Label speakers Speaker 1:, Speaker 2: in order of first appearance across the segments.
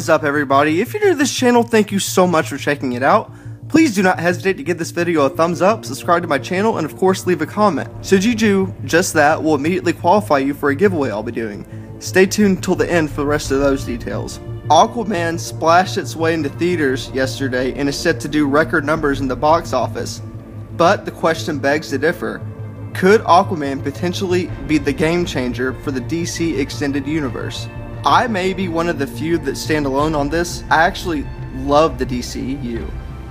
Speaker 1: is up, everybody? If you're new to this channel, thank you so much for checking it out. Please do not hesitate to give this video a thumbs up, subscribe to my channel, and of course leave a comment. Should you do just that, we'll immediately qualify you for a giveaway I'll be doing. Stay tuned till the end for the rest of those details. Aquaman splashed its way into theaters yesterday and is set to do record numbers in the box office. But the question begs to differ. Could Aquaman potentially be the game changer for the DC Extended Universe? I may be one of the few that stand alone on this. I actually love the DCEU.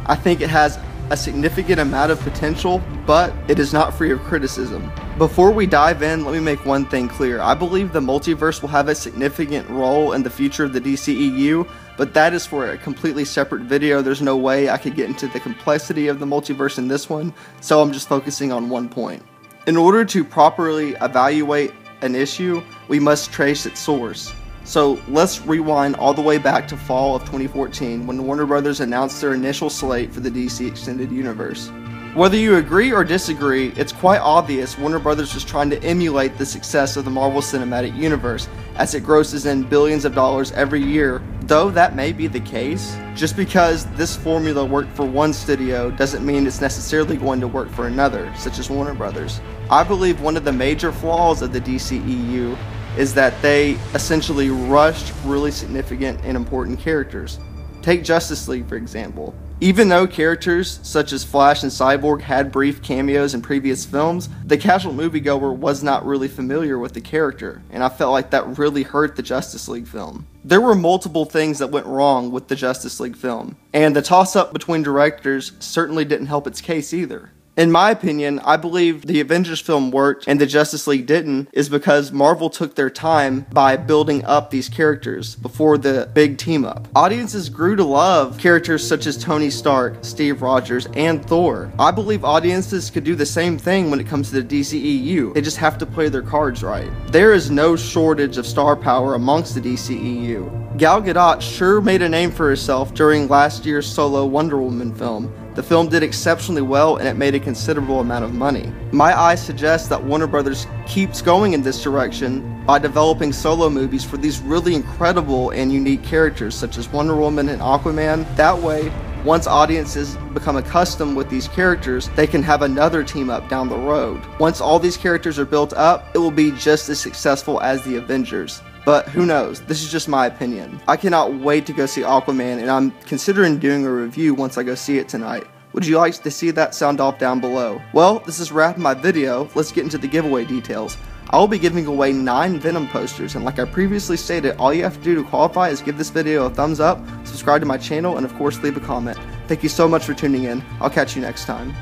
Speaker 1: I think it has a significant amount of potential, but it is not free of criticism. Before we dive in, let me make one thing clear. I believe the multiverse will have a significant role in the future of the DCEU, but that is for a completely separate video. There's no way I could get into the complexity of the multiverse in this one, so I'm just focusing on one point. In order to properly evaluate an issue, we must trace its source. So let's rewind all the way back to fall of 2014 when Warner Brothers announced their initial slate for the DC Extended Universe. Whether you agree or disagree, it's quite obvious Warner Brothers was trying to emulate the success of the Marvel Cinematic Universe as it grosses in billions of dollars every year. Though that may be the case, just because this formula worked for one studio doesn't mean it's necessarily going to work for another, such as Warner Brothers. I believe one of the major flaws of the DCEU is that they essentially rushed really significant and important characters. Take Justice League, for example. Even though characters such as Flash and Cyborg had brief cameos in previous films, the casual moviegoer was not really familiar with the character, and I felt like that really hurt the Justice League film. There were multiple things that went wrong with the Justice League film, and the toss-up between directors certainly didn't help its case either. In my opinion, I believe the Avengers film worked and the Justice League didn't is because Marvel took their time by building up these characters before the big team up. Audiences grew to love characters such as Tony Stark, Steve Rogers, and Thor. I believe audiences could do the same thing when it comes to the DCEU. They just have to play their cards right. There is no shortage of star power amongst the DCEU. Gal Gadot sure made a name for herself during last year's solo Wonder Woman film. The film did exceptionally well and it made a considerable amount of money. My eyes suggest that Warner Brothers keeps going in this direction by developing solo movies for these really incredible and unique characters such as Wonder Woman and Aquaman. That way, once audiences become accustomed with these characters, they can have another team up down the road. Once all these characters are built up, it will be just as successful as the Avengers. But who knows, this is just my opinion. I cannot wait to go see Aquaman, and I'm considering doing a review once I go see it tonight. Would you like to see that? Sound off down below. Well, this is wrapping my video. Let's get into the giveaway details. I will be giving away 9 Venom posters, and like I previously stated, all you have to do to qualify is give this video a thumbs up, subscribe to my channel, and of course leave a comment. Thank you so much for tuning in. I'll catch you next time.